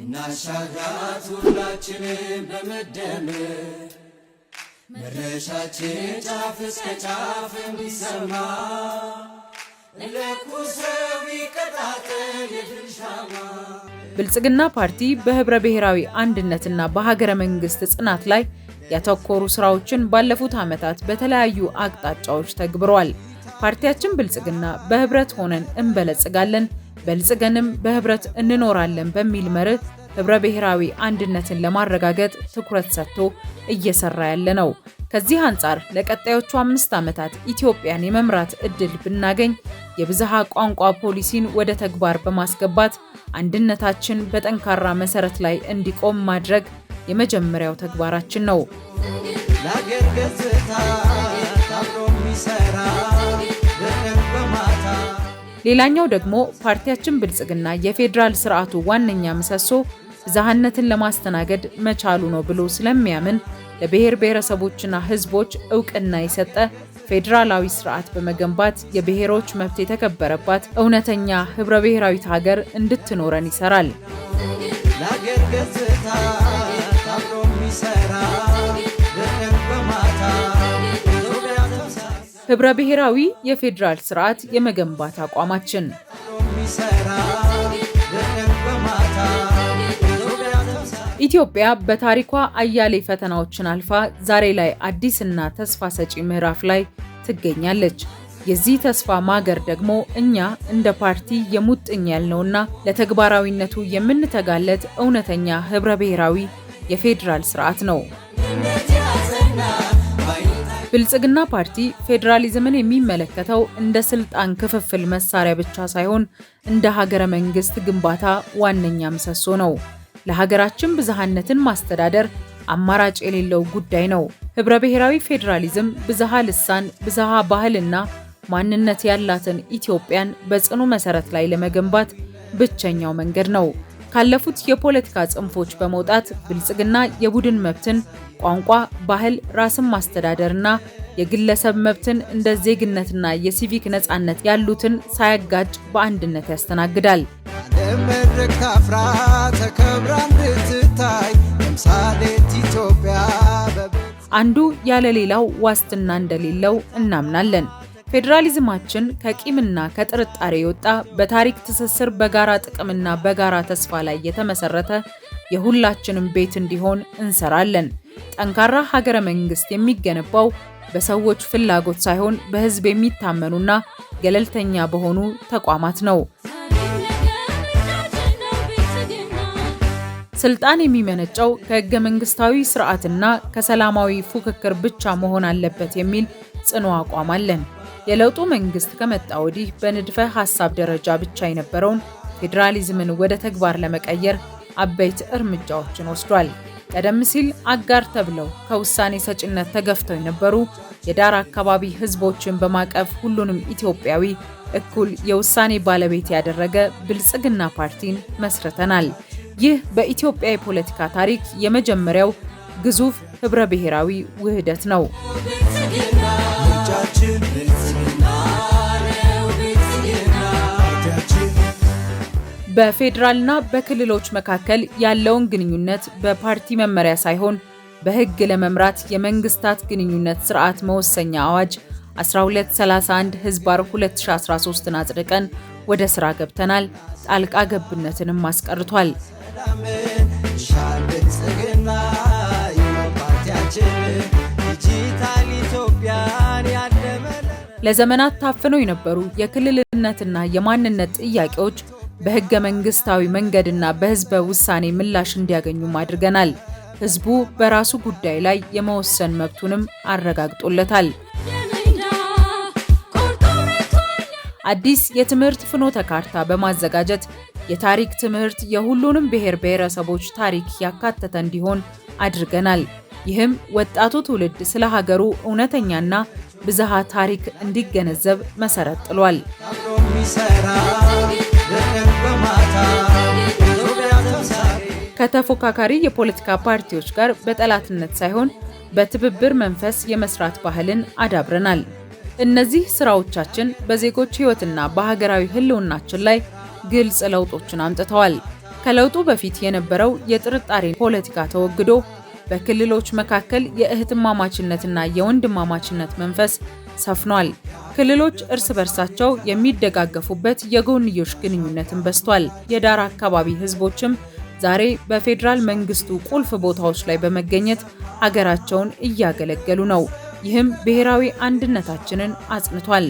እናሻግራት ሁላችንም በመደመር መድረሻችን ጫፍ እስከ ጫፍ እንዲሰማ ለኩሰው ይቀጣጠል የድል ሻማ። ብልጽግና ፓርቲ በህብረ ብሔራዊ አንድነትና በሀገረ መንግስት ጽናት ላይ ያተኮሩ ስራዎችን ባለፉት ዓመታት በተለያዩ አቅጣጫዎች ተግብሯል። ፓርቲያችን ብልጽግና በህብረት ሆነን እንበለጽጋለን፣ በልጽገንም በህብረት እንኖራለን በሚል መርህ ህብረ ብሔራዊ አንድነትን ለማረጋገጥ ትኩረት ሰጥቶ እየሰራ ያለ ነው። ከዚህ አንጻር ለቀጣዮቹ 5 ዓመታት ኢትዮጵያን የመምራት እድል ብናገኝ የብዝሃ ቋንቋ ፖሊሲን ወደ ተግባር በማስገባት አንድነታችን በጠንካራ መሰረት ላይ እንዲቆም ማድረግ የመጀመሪያው ተግባራችን ነው። ለአገር ገጽታ ታብሮ የሚሰራ በቀን በማታ። ሌላኛው ደግሞ ፓርቲያችን ብልጽግና የፌዴራል ስርዓቱ ዋነኛ ምሰሶ ብዝሃነትን ለማስተናገድ መቻሉ ነው ብሎ ስለሚያምን ለብሔር ብሔረሰቦችና ህዝቦች እውቅና የሰጠ ፌዴራላዊ ስርዓት በመገንባት የብሔሮች መብት የተከበረባት እውነተኛ ህብረ ብሔራዊት ሀገር እንድትኖረን ይሰራል። ለአገር ገጽታ ታብሮ የሚሰራ በቀን በማታ። ህብረ ብሔራዊ የፌዴራል ስርዓት የመገንባት አቋማችን ኢትዮጵያ በታሪኳ አያሌ ፈተናዎችን አልፋ ዛሬ ላይ አዲስና ተስፋ ሰጪ ምዕራፍ ላይ ትገኛለች። የዚህ ተስፋ ማገር ደግሞ እኛ እንደ ፓርቲ የሙጥኝ ያልነውና ለተግባራዊነቱ የምንተጋለት እውነተኛ ህብረ ብሔራዊ የፌዴራል ስርዓት ነው። ብልጽግና ፓርቲ ፌዴራሊዝምን የሚመለከተው እንደ ስልጣን ክፍፍል መሳሪያ ብቻ ሳይሆን እንደ ሀገረ መንግስት ግንባታ ዋነኛ ምሰሶ ነው። ለሀገራችን ብዝሃነትን ማስተዳደር አማራጭ የሌለው ጉዳይ ነው። ህብረ ብሔራዊ ፌዴራሊዝም ብዝሃ ልሳን፣ ብዝሃ ባህልና ማንነት ያላትን ኢትዮጵያን በጽኑ መሰረት ላይ ለመገንባት ብቸኛው መንገድ ነው። ካለፉት የፖለቲካ ጽንፎች በመውጣት ብልጽግና የቡድን መብትን፣ ቋንቋ፣ ባህል፣ ራስን ማስተዳደርና የግለሰብ መብትን እንደ ዜግነትና የሲቪክ ነጻነት ያሉትን ሳያጋጭ በአንድነት ያስተናግዳል። ለመድረክ ታፍራ ተከብራ እንድትታይ ለምሳሌት ኢትዮጵያ አንዱ ያለ ሌላው ዋስትና እንደሌለው እናምናለን። ፌዴራሊዝማችን ከቂምና ከጥርጣሬ የወጣ በታሪክ ትስስር በጋራ ጥቅምና በጋራ ተስፋ ላይ የተመሰረተ የሁላችንም ቤት እንዲሆን እንሰራለን። ጠንካራ ሀገረ መንግስት የሚገነባው በሰዎች ፍላጎት ሳይሆን በህዝብ የሚታመኑና ገለልተኛ በሆኑ ተቋማት ነው። ስልጣን የሚመነጨው ከህገ መንግስታዊ ስርዓትና ከሰላማዊ ፉክክር ብቻ መሆን አለበት የሚል ጽኑ አቋም አለን። የለውጡ መንግስት ከመጣ ወዲህ በንድፈ ሐሳብ ደረጃ ብቻ የነበረውን ፌዴራሊዝምን ወደ ተግባር ለመቀየር አበይት እርምጃዎችን ወስዷል። ቀደም ሲል አጋር ተብለው ከውሳኔ ሰጭነት ተገፍተው የነበሩ የዳር አካባቢ ህዝቦችን በማቀፍ ሁሉንም ኢትዮጵያዊ እኩል የውሳኔ ባለቤት ያደረገ ብልጽግና ፓርቲን መስርተናል። ይህ በኢትዮጵያ የፖለቲካ ታሪክ የመጀመሪያው ግዙፍ ህብረ ብሔራዊ ውህደት ነው። በፌዴራልና በክልሎች መካከል ያለውን ግንኙነት በፓርቲ መመሪያ ሳይሆን በህግ ለመምራት የመንግስታት ግንኙነት ስርዓት መወሰኛ አዋጅ 1231/2013ን አጽድቀን ወደ ስራ ገብተናል። ጣልቃ ገብነትንም አስቀርቷል። ለዘመናት ታፍነው የነበሩ የክልልነትና የማንነት ጥያቄዎች በህገ መንግስታዊ መንገድና በህዝበ ውሳኔ ምላሽ እንዲያገኙም አድርገናል። ህዝቡ በራሱ ጉዳይ ላይ የመወሰን መብቱንም አረጋግጦለታል። አዲስ የትምህርት ፍኖተ ካርታ በማዘጋጀት የታሪክ ትምህርት የሁሉንም ብሔር ብሔረሰቦች ታሪክ ያካተተ እንዲሆን አድርገናል። ይህም ወጣቱ ትውልድ ስለ ሀገሩ እውነተኛና ብዝሃ ታሪክ እንዲገነዘብ መሰረት ጥሏል። ከተፎካካሪ የፖለቲካ ፓርቲዎች ጋር በጠላትነት ሳይሆን በትብብር መንፈስ የመስራት ባህልን አዳብረናል። እነዚህ ስራዎቻችን በዜጎች ህይወትና በሀገራዊ ህልውናችን ላይ ግልጽ ለውጦችን አምጥተዋል። ከለውጡ በፊት የነበረው የጥርጣሬ ፖለቲካ ተወግዶ በክልሎች መካከል የእህትማማችነትና የወንድማማችነት መንፈስ ሰፍኗል። ክልሎች እርስ በርሳቸው የሚደጋገፉበት የጎንዮሽ ግንኙነትን በስቷል። የዳር አካባቢ ህዝቦችም ዛሬ በፌዴራል መንግስቱ ቁልፍ ቦታዎች ላይ በመገኘት ሀገራቸውን እያገለገሉ ነው። ይህም ብሔራዊ አንድነታችንን አጽንቷል።